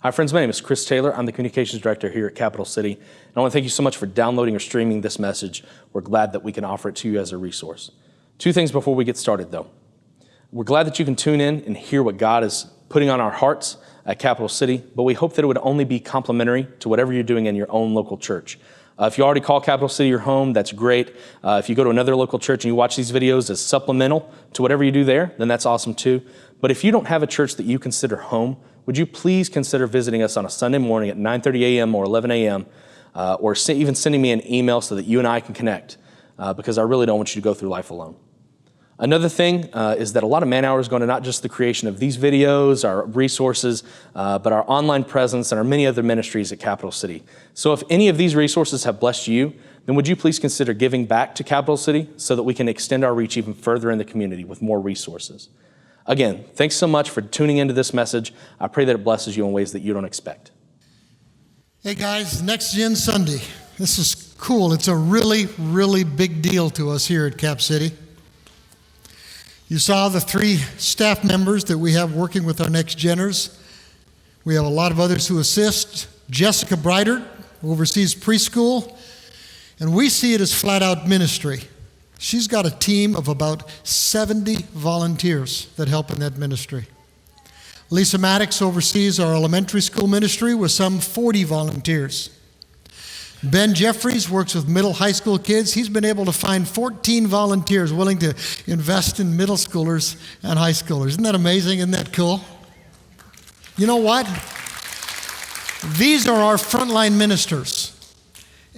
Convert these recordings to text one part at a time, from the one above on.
Hi friends, my name is Chris Taylor. I'm the Communications Director here at Capital City. And I want to thank you so much for downloading or streaming this message. We're glad that we can offer it to you as a resource. Two things before we get started though. We're glad that you can tune in and hear what God is putting on our hearts at Capital City, but we hope that it would only be complimentary to whatever you're doing in your own local church. If you already call Capital City your home, that's great. If you go to another local church and you watch these videos as supplemental to whatever you do there, then that's awesome too. But if you don't have a church that you consider home, would you please consider visiting us on a Sunday morning at 9:30 a.m. or 11 a.m. Or even sending me an email so that you and I can connect, because I really don't want you to go through life alone. Another thing is that a lot of man hours go into not just the creation of these videos, our resources, but our online presence and our many other ministries at Capital City. So if any of these resources have blessed you, then would you please consider giving back to Capital City so that we can extend our reach even further in the community with more resources. Again, thanks so much for tuning into this message. I pray that it blesses you in ways that you don't expect. Hey guys, Next Gen Sunday. This is cool. It's a really, really big deal to us here at Cap City. You saw the 3 staff members that we have working with our Next Geners. We have a lot of others who assist. Jessica Breitert, who oversees preschool, and we see it as flat out ministry. She's got a team of about 70 volunteers that help in that ministry. Lisa Maddox oversees our elementary school ministry with some 40 volunteers. Ben Jeffries works with middle high school kids. He's been able to find 14 volunteers willing to invest in middle schoolers and high schoolers. Isn't that amazing? Isn't that cool? You know what? These are our frontline ministers.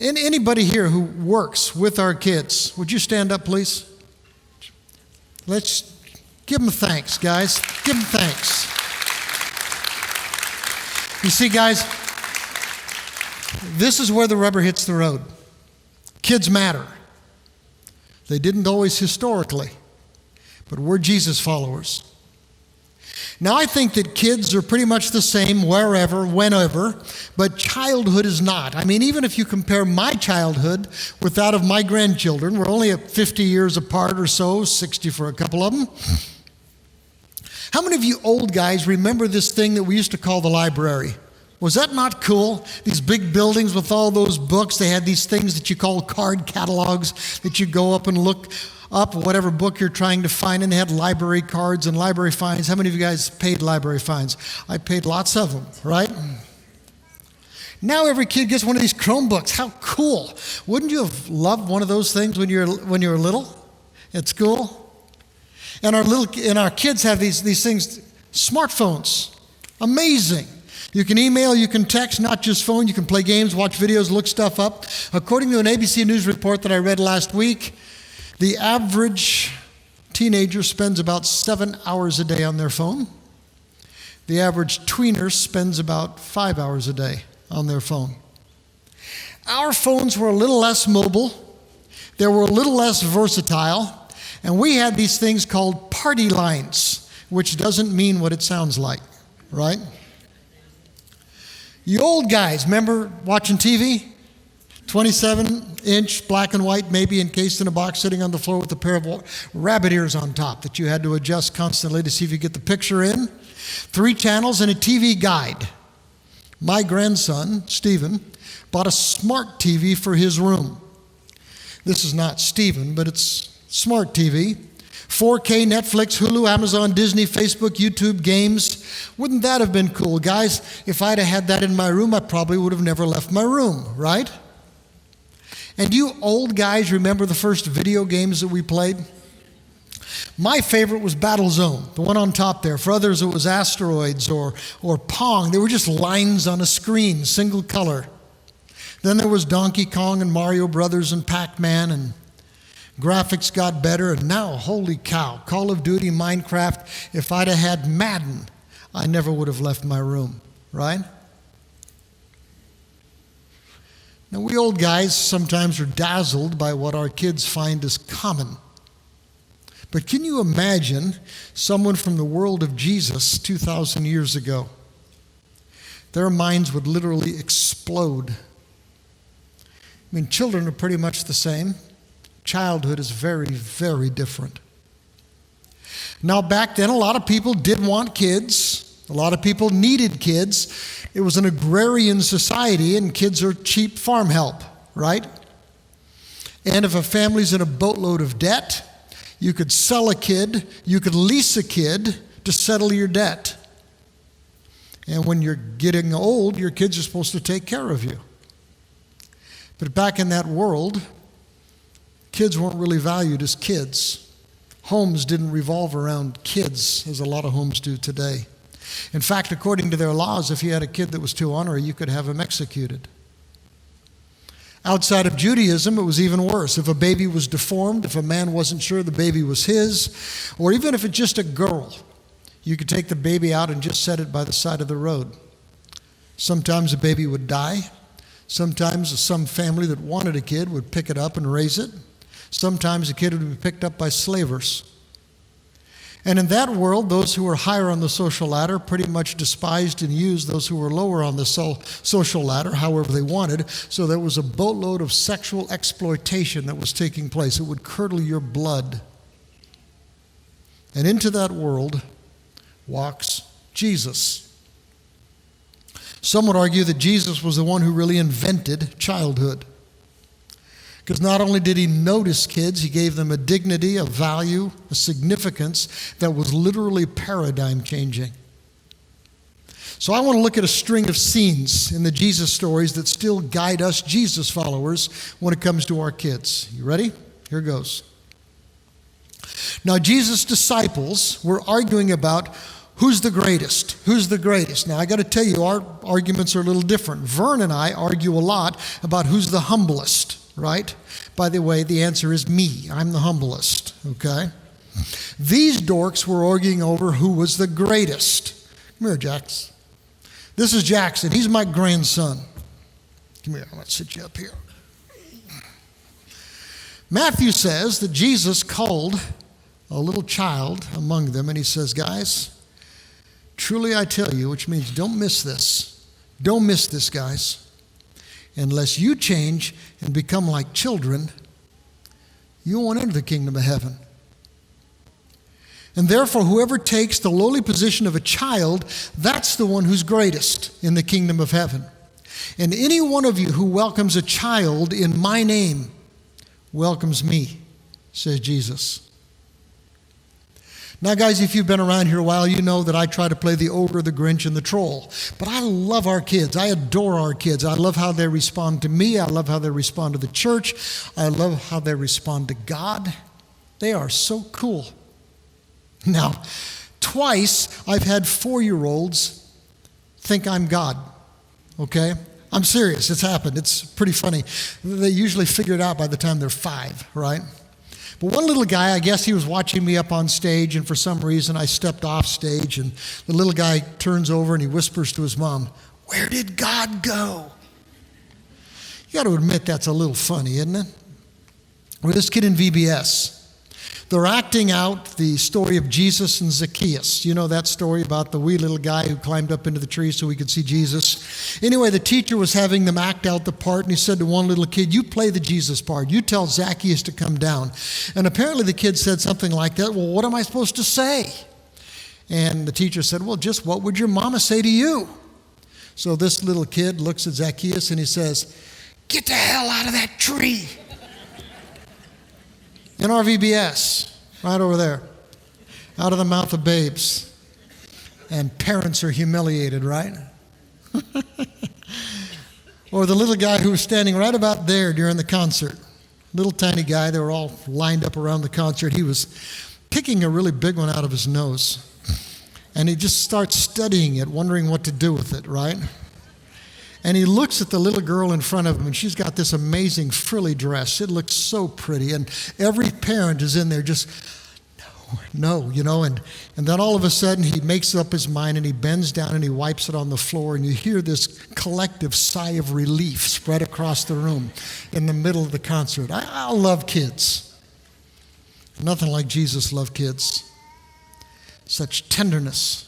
And anybody here who works with our kids, would you stand up, please? Let's give them thanks, guys. Give them thanks. You see, guys, this is where the rubber hits the road. Kids matter. They didn't always historically, but we're Jesus followers. Now, I think that kids are pretty much the same wherever, whenever, but childhood is not. I mean, even if you compare my childhood with that of my grandchildren, we're only 50 years apart or so, 60 for a couple of them. How many of you old guys remember this thing that we used to call the library? Was that not cool? These big buildings with all those books, they had these things that you call card catalogs that you go up and look up whatever book you're trying to find, and they had library cards and library fines. How many of you guys paid library fines? I paid lots of them, right? Now every kid gets one of these Chromebooks. How cool. Wouldn't you have loved one of those things when you were little at school? And our kids have these things, smartphones. Amazing. You can email, you can text, not just phone. You can play games, watch videos, look stuff up. According to an ABC News report that I read last week, the average teenager spends about 7 hours a day on their phone. The average tweener spends about 5 hours a day on their phone. Our phones were a little less mobile. They were a little less versatile. And we had these things called party lines, which doesn't mean what it sounds like, right? You old guys, remember watching TV? 27-inch black and white, maybe encased in a box, sitting on the floor with a pair of rabbit ears on top that you had to adjust constantly to see if you get the picture in. 3 channels and a TV guide. My grandson, Stephen, bought a smart TV for his room. This is not Stephen, but it's smart TV. 4K, Netflix, Hulu, Amazon, Disney, Facebook, YouTube, games. Wouldn't that have been cool? Guys, if I'd have had that in my room, I probably would have never left my room, right? And you old guys remember the first video games that we played? My favorite was Battlezone, the one on top there. For others, it was Asteroids or Pong. They were just lines on a screen, single color. Then there was Donkey Kong and Mario Brothers and Pac-Man, and graphics got better. And now, holy cow, Call of Duty, Minecraft. If I'd have had Madden, I never would have left my room, right? Now, we old guys sometimes are dazzled by what our kids find as common. But can you imagine someone from the world of Jesus 2,000 years ago? Their minds would literally explode. I mean, children are pretty much the same. Childhood is very, very different. Now, back then, a lot of people did want kids. A lot of people needed kids. It was an agrarian society, and kids are cheap farm help, right? And if a family's in a boatload of debt, you could sell a kid, you could lease a kid to settle your debt. And when you're getting old, your kids are supposed to take care of you. But back in that world, kids weren't really valued as kids. Homes didn't revolve around kids as a lot of homes do today. In fact, according to their laws, if you had a kid that was too ornery, you could have him executed. Outside of Judaism, it was even worse. If a baby was deformed, if a man wasn't sure the baby was his, or even if it's just a girl, you could take the baby out and just set it by the side of the road. Sometimes the baby would die. Sometimes some family that wanted a kid would pick it up and raise it. Sometimes the kid would be picked up by slavers. And in that world, those who were higher on the social ladder pretty much despised and used those who were lower on the social ladder, however they wanted. So there was a boatload of sexual exploitation that was taking place. It would curdle your blood. And into that world walks Jesus. Some would argue that Jesus was the one who really invented childhood. Because not only did he notice kids, he gave them a dignity, a value, a significance that was literally paradigm changing. So I want to look at a string of scenes in the Jesus stories that still guide us Jesus followers when it comes to our kids. You ready? Here goes. Now Jesus' disciples were arguing about who's the greatest? Who's the greatest? Now I got to tell you, our arguments are a little different. Vern and I argue a lot about who's the humblest. Right? By the way, the answer is me. I'm the humblest, okay? These dorks were arguing over who was the greatest. Come here, Jax. This is Jackson. He's my grandson. Come here, I'm going to sit you up here. Matthew says that Jesus called a little child among them, and he says, guys, truly I tell you, which means don't miss this. Don't miss this, guys. Unless you change and become like children, you won't enter the kingdom of heaven. And therefore, whoever takes the lowly position of a child, that's the one who's greatest in the kingdom of heaven. And any one of you who welcomes a child in my name welcomes me, says Jesus. Now, guys, if you've been around here a while, you know that I try to play the ogre, the Grinch, and the troll. But I love our kids. I adore our kids. I love how they respond to me. I love how they respond to the church. I love how they respond to God. They are so cool. Now, twice I've had 4-year-olds think I'm God, okay? I'm serious. It's happened. It's pretty funny. They usually figure it out by the time they're 5, right? But one little guy, I guess he was watching me up on stage, and for some reason I stepped off stage, and the little guy turns over and he whispers to his mom, "Where did God go?" You got to admit that's a little funny, isn't it? Or this kid in VBS. They're acting out the story of Jesus and Zacchaeus. You know that story about the wee little guy who climbed up into the tree so he could see Jesus? Anyway, the teacher was having them act out the part, and he said to one little kid, "You play the Jesus part. You tell Zacchaeus to come down." And apparently the kid said something like that. "Well, what am I supposed to say?" And the teacher said, "Well, just what would your mama say to you?" So this little kid looks at Zacchaeus and he says, "Get the hell out of that tree." In our VBS, right over there, out of the mouth of babes. And parents are humiliated, right? Or the little guy who was standing right about there during the concert. Little tiny guy, they were all lined up around the concert. He was picking a really big one out of his nose. And he just starts studying it, wondering what to do with it, right? And he looks at the little girl in front of him, and she's got this amazing frilly dress. It looks so pretty. And every parent is in there just, no, you know. And then all of a sudden, he makes up his mind, and he bends down, and he wipes it on the floor. And you hear this collective sigh of relief spread across the room in the middle of the concert. I love kids. Nothing like Jesus loved kids. Such tenderness.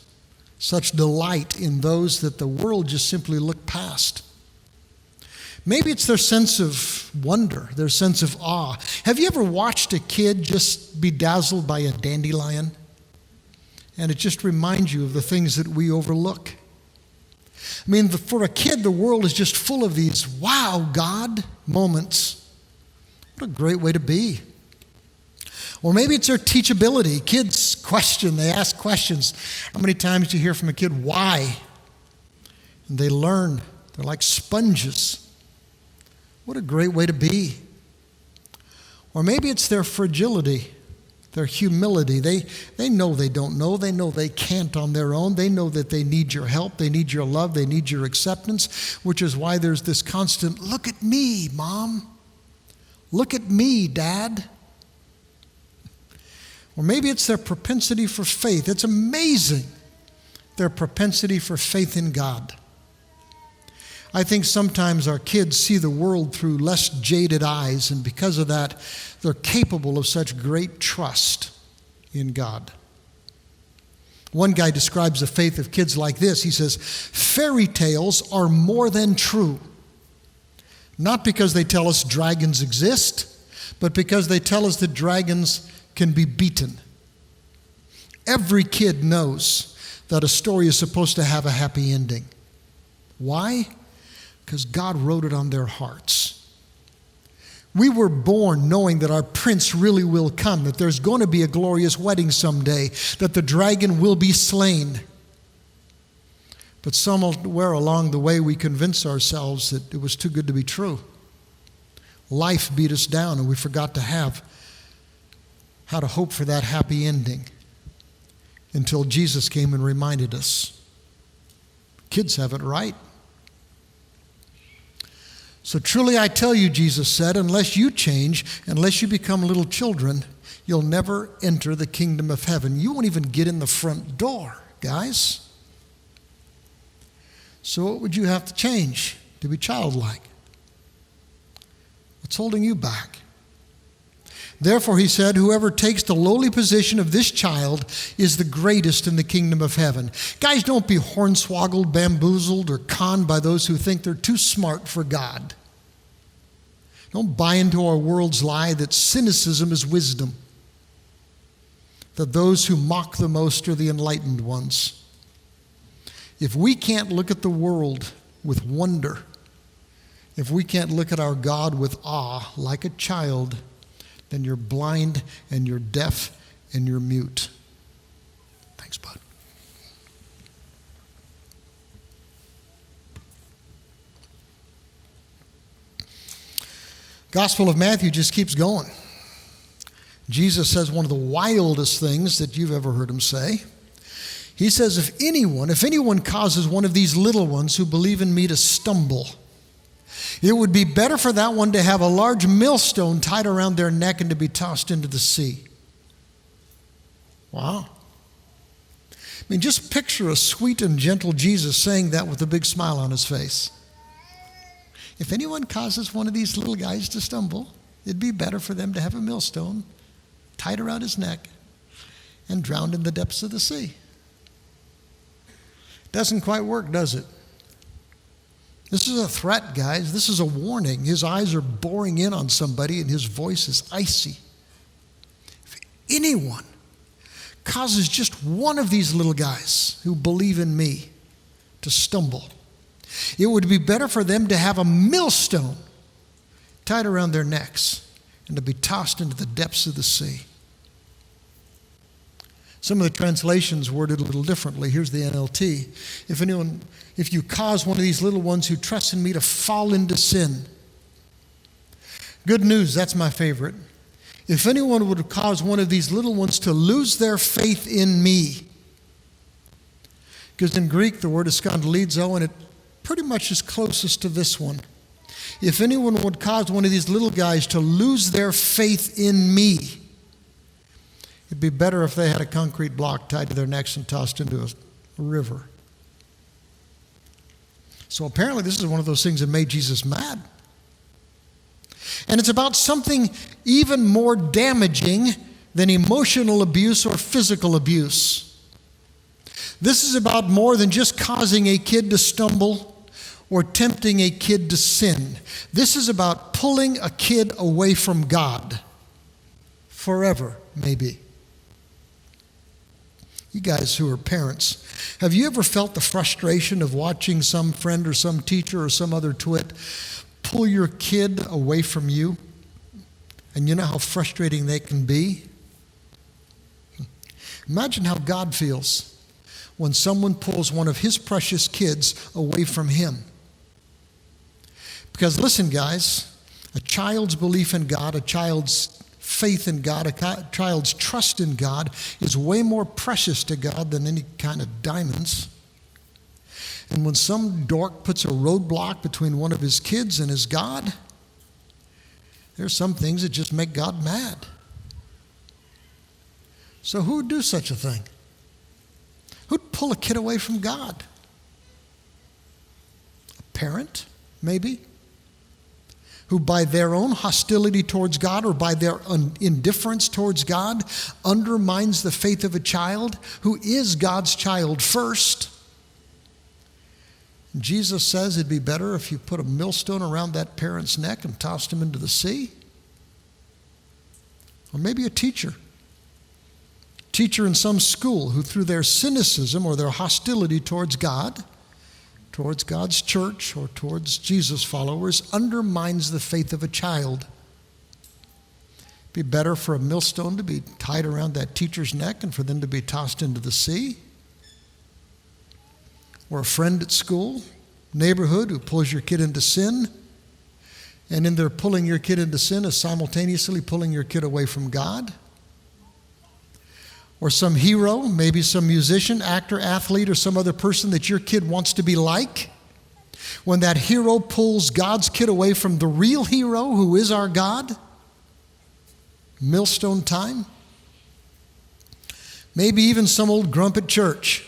Such delight in those that the world just simply looked past. Maybe it's their sense of wonder, their sense of awe. Have you ever watched a kid just be dazzled by a dandelion? and it just reminds you of the things that we overlook. I mean, for a kid, the world is just full of these wow, God moments. What a great way to be. Or maybe it's their teachability. Kids question, they ask questions. How many times do you hear from a kid, why? And they learn. They're like sponges. What a great way to be. Or maybe it's their fragility, their humility. They know they don't know. They know they can't on their own. They know that they need your help. They need your love. They need your acceptance, which is why there's this constant, look at me, Mom. Look at me, Dad. Or maybe it's their propensity for faith. It's amazing, their propensity for faith in God. I think sometimes our kids see the world through less jaded eyes, and because of that, they're capable of such great trust in God. One guy describes the faith of kids like this. He says, fairy tales are more than true, not because they tell us dragons exist, but because they tell us that dragons can be beaten. Every kid knows that a story is supposed to have a happy ending. Why? Because God wrote it on their hearts. We were born knowing that our prince really will come, that there's going to be a glorious wedding someday, that the dragon will be slain. But somewhere along the way we convinced ourselves that it was too good to be true. Life beat us down and we forgot to have how to hope for that happy ending until Jesus came and reminded us. Kids have it right. So truly I tell you, Jesus said, unless you change, unless you become little children, you'll never enter the kingdom of heaven. You won't even get in the front door, guys. So what would you have to change to be childlike? What's holding you back? Therefore, he said, whoever takes the lowly position of this child is the greatest in the kingdom of heaven. Guys, don't be hornswoggled, bamboozled, or conned by those who think they're too smart for God. Don't buy into our world's lie that cynicism is wisdom, that those who mock the most are the enlightened ones. If we can't look at the world with wonder, if we can't look at our God with awe like a child, then you're blind and you're deaf and you're mute. Thanks, bud. Gospel of Matthew just keeps going. Jesus says one of the wildest things that you've ever heard him say. He says, if anyone causes one of these little ones who believe in me to stumble, it would be better for that one to have a large millstone tied around their neck and to be tossed into the sea. Wow. I mean, just picture a sweet and gentle Jesus saying that with a big smile on his face. If anyone causes one of these little guys to stumble, it'd be better for them to have a millstone tied around his neck and drowned in the depths of the sea. Doesn't quite work, does it? This is a threat, guys. This is a warning. His eyes are boring in on somebody and his voice is icy. If anyone causes just one of these little guys who believe in me to stumble, it would be better for them to have a millstone tied around their necks and to be tossed into the depths of the sea. Some of the translations worded a little differently. Here's the NLT. If you cause one of these little ones who trust in me to fall into sin. Good news, that's my favorite. If anyone would cause one of these little ones to lose their faith in me. Because in Greek, the word is skandalizo, and it pretty much is closest to this one. If anyone would cause one of these little guys to lose their faith in me, it'd be better if they had a concrete block tied to their necks and tossed into a river. So apparently this is one of those things that made Jesus mad. And it's about something even more damaging than emotional abuse or physical abuse. This is about more than just causing a kid to stumble or tempting a kid to sin. This is about pulling a kid away from God forever, maybe. You guys who are parents, have you ever felt the frustration of watching some friend or some teacher or some other twit pull your kid away from you? And you know how frustrating they can be? Imagine how God feels when someone pulls one of his precious kids away from him. Because listen, guys, a child's belief in God, a child's faith in God, a child's trust in God is way more precious to God than any kind of diamonds. And when some dork puts a roadblock between one of his kids and his God, there's some things that just make God mad. So who would do such a thing? Who'd pull a kid away from God? A parent, maybe? Who by their own hostility towards God or by their indifference towards God undermines the faith of a child who is God's child first. Jesus says it'd be better if you put a millstone around that parent's neck and tossed him into the sea. Or maybe a teacher in some school who through their cynicism or their hostility towards God, towards God's church or towards Jesus followers, undermines the faith of a child. It'd be better for a millstone to be tied around that teacher's neck and for them to be tossed into the sea. Or a friend at school, neighborhood who pulls your kid into sin, and in their pulling your kid into sin is simultaneously pulling your kid away from God. Or some hero, maybe some musician, actor, athlete, or some other person that your kid wants to be like. When that hero pulls God's kid away from the real hero who is our God, millstone time. Maybe even some old grump at church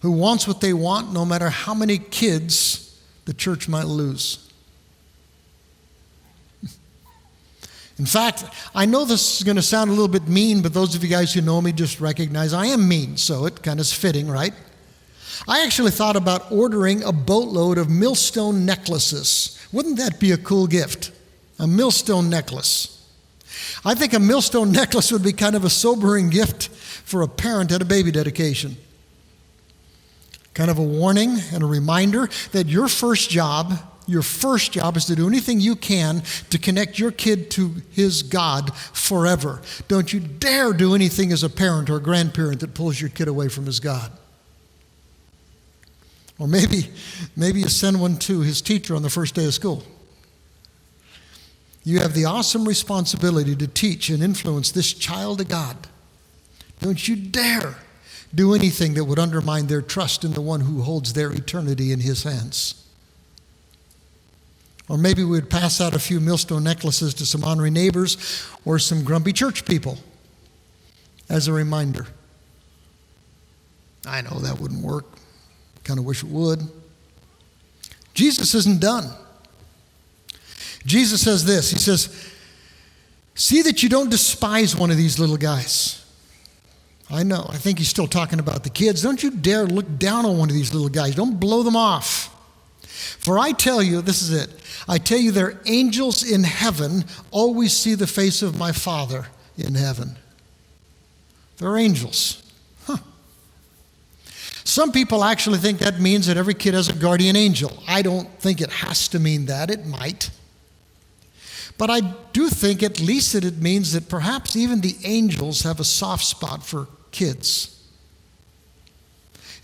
who wants what they want no matter how many kids the church might lose. In fact, I know this is going to sound a little bit mean, but those of you guys who know me just recognize I am mean, so it kind of is fitting, right? I actually thought about ordering a boatload of millstone necklaces. Wouldn't that be a cool gift? A millstone necklace. I think a millstone necklace would be kind of a sobering gift for a parent at a baby dedication. Kind of a warning and a reminder that your first job is to do anything you can to connect your kid to his God forever. Don't you dare do anything as a parent or a grandparent that pulls your kid away from his God. Or maybe you send one to his teacher on the first day of school. You have the awesome responsibility to teach and influence this child of God. Don't you dare do anything that would undermine their trust in the one who holds their eternity in his hands. Or maybe we'd pass out a few millstone necklaces to some honorary neighbors or some grumpy church people as a reminder. I know that wouldn't work. Kind of wish it would. Jesus isn't done. Jesus says this. He says, see that you don't despise one of these little guys. I know. I think he's still talking about the kids. Don't you dare look down on one of these little guys. Don't blow them off. For I tell you, this is it. I tell you, their angels in heaven always see the face of my Father in heaven. They're angels. Some people actually think that means that every kid has a guardian angel. I don't think it has to mean that. It might. But I do think at least that it means that perhaps even the angels have a soft spot for kids.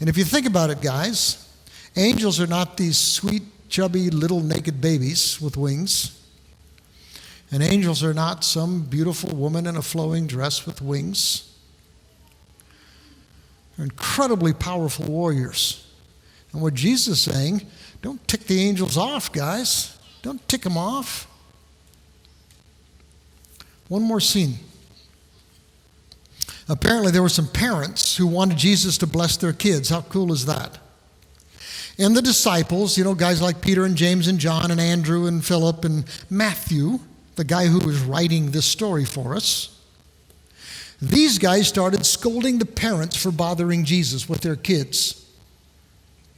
And if you think about it, guys, angels are not these sweet, chubby, little naked babies with wings. And angels are not some beautiful woman in a flowing dress with wings. They're incredibly powerful warriors. And what Jesus is saying, don't tick the angels off, guys. Don't tick them off. One more scene. Apparently there were some parents who wanted Jesus to bless their kids. How cool is that? And the disciples, guys like Peter and James and John and Andrew and Philip and Matthew, the guy who was writing this story for us, these guys started scolding the parents for bothering Jesus with their kids.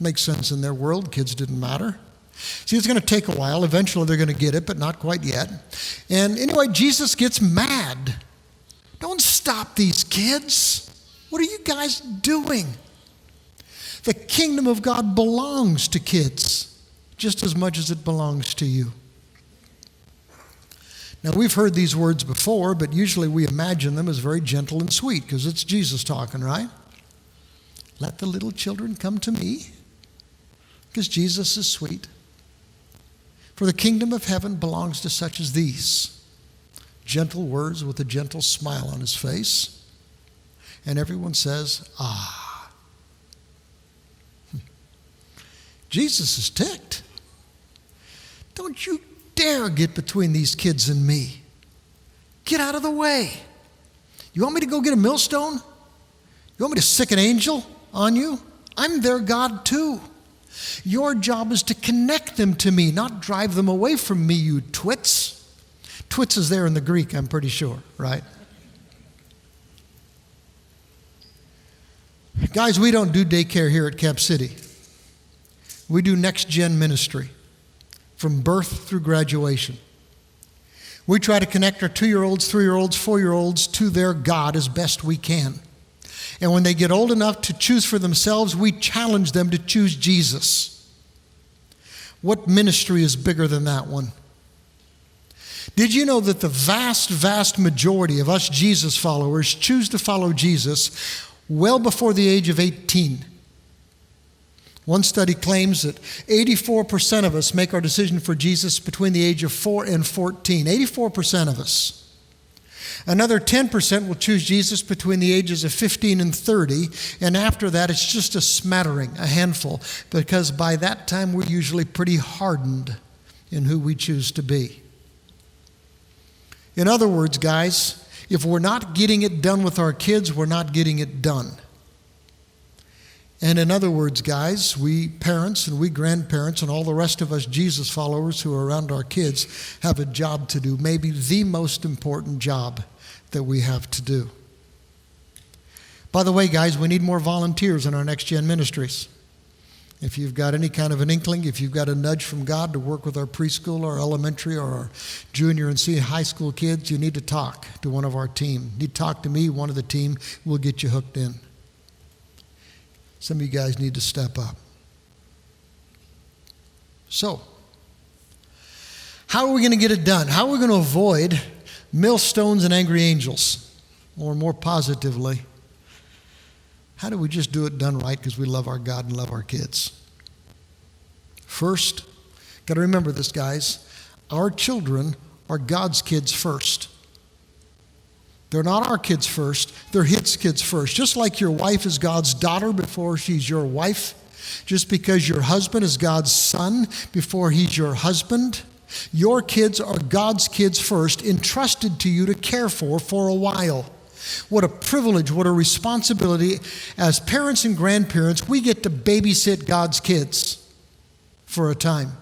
Makes sense in their world. Kids didn't matter. See, it's going to take a while. Eventually they're going to get it, but not quite yet. And anyway, Jesus gets mad. Don't stop these kids. What are you guys doing? The kingdom of God belongs to kids just as much as it belongs to you. Now, we've heard these words before, but usually we imagine them as very gentle and sweet because it's Jesus talking, right? Let the little children come to me because Jesus is sweet. For the kingdom of heaven belongs to such as these. Gentle words with a gentle smile on his face. And everyone says, ah. Jesus is ticked. Don't you dare get between these kids and me. Get out of the way. You want me to go get a millstone? You want me to sick an angel on you? I'm their God too. Your job is to connect them to me, not drive them away from me, you twits. Twits is there in the Greek, I'm pretty sure, right? Guys, we don't do daycare here at Cap City. We do next-gen ministry from birth through graduation. We try to connect our 2-year-olds, 3-year-olds, 4-year-olds to their God as best we can. And when they get old enough to choose for themselves, we challenge them to choose Jesus. What ministry is bigger than that one? Did you know that the vast, vast majority of us Jesus followers choose to follow Jesus well before the age of 18? One study claims that 84% of us make our decision for Jesus between the age of 4 and 14. 84% of us. Another 10% will choose Jesus between the ages of 15 and 30, and after that it's just a smattering, a handful, because by that time we're usually pretty hardened in who we choose to be. In other words, guys, if we're not getting it done with our kids, we're not getting it done. And in other words, guys, we parents and we grandparents and all the rest of us Jesus followers who are around our kids have a job to do, maybe the most important job that we have to do. By the way, guys, we need more volunteers in our Next Gen ministries. If you've got any kind of an inkling, if you've got a nudge from God to work with our preschool or elementary or our junior and senior high school kids, you need to talk to one of our team. You need to talk to me, one of the team. We'll get you hooked in. Some of you guys need to step up. So, how are we going to get it done? How are we going to avoid millstones and angry angels? Or more positively, how do we just do it done right because we love our God and love our kids? First, got to remember this, guys. Our children are God's kids first. They're not our kids first, they're His kids first. Just like your wife is God's daughter before she's your wife, just because your husband is God's son before he's your husband, your kids are God's kids first, entrusted to you to care for a while. What a privilege, what a responsibility. As parents and grandparents, we get to babysit God's kids for a time.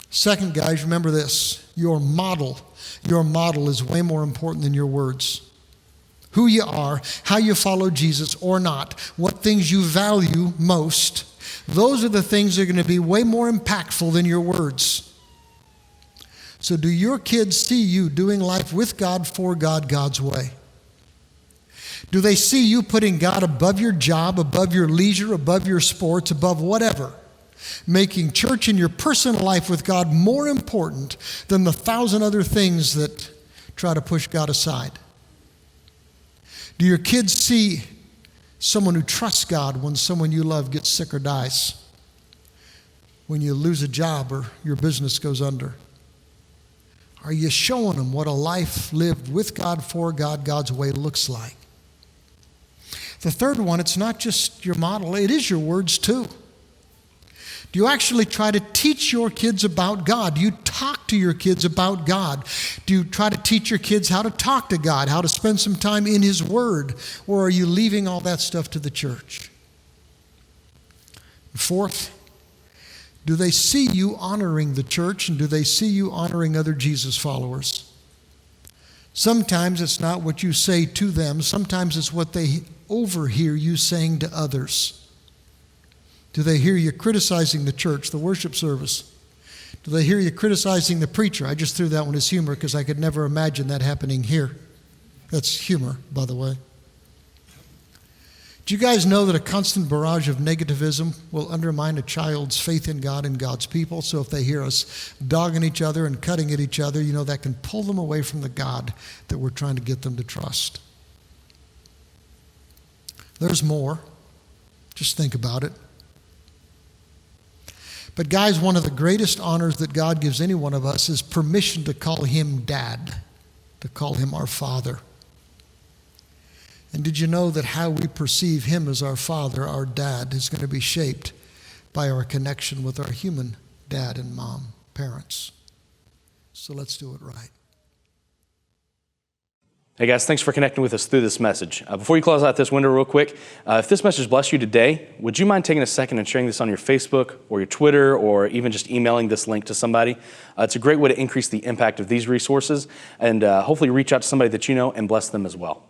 Second, guys, remember this. Your model is way more important than your words. Who you are, how you follow Jesus or not, what things you value most, those are the things that are going to be way more impactful than your words. So do your kids see you doing life with God, for God, God's way? Do they see you putting God above your job, above your leisure, above your sports, above whatever? Making church and your personal life with God more important than the 1,000 other things that try to push God aside? Do your kids see someone who trusts God when someone you love gets sick or dies? When you lose a job or your business goes under? Are you showing them what a life lived with God, for God, God's way looks like? The third one, it's not just your model, it is your words too. Do you actually try to teach your kids about God? Do you talk to your kids about God? Do you try to teach your kids how to talk to God, how to spend some time in His Word? Or are you leaving all that stuff to the church? Fourth, do they see you honoring the church, and do they see you honoring other Jesus followers? Sometimes it's not what you say to them. Sometimes it's what they overhear you saying to others. Do they hear you criticizing the church, the worship service? Do they hear you criticizing the preacher? I just threw that one as humor because I could never imagine that happening here That's humor, by the way. Do you guys know that a constant barrage of negativism will undermine a child's faith in God and God's people? So if they hear us dogging each other and cutting at each other, that can pull them away from the God that we're trying to get them to trust. There's more. Just think about it. But guys, one of the greatest honors that God gives any one of us is permission to call him Dad, to call him our Father. And did you know that how we perceive him as our Father, our Dad, is going to be shaped by our connection with our human dad and mom, parents? So let's do it right. Hey guys, thanks for connecting with us through this message. Before you close out this window real quick, if this message blessed you today, would you mind taking a second and sharing this on your Facebook or your Twitter or even just emailing this link to somebody? It's a great way to increase the impact of these resources and hopefully reach out to somebody that you know and bless them as well.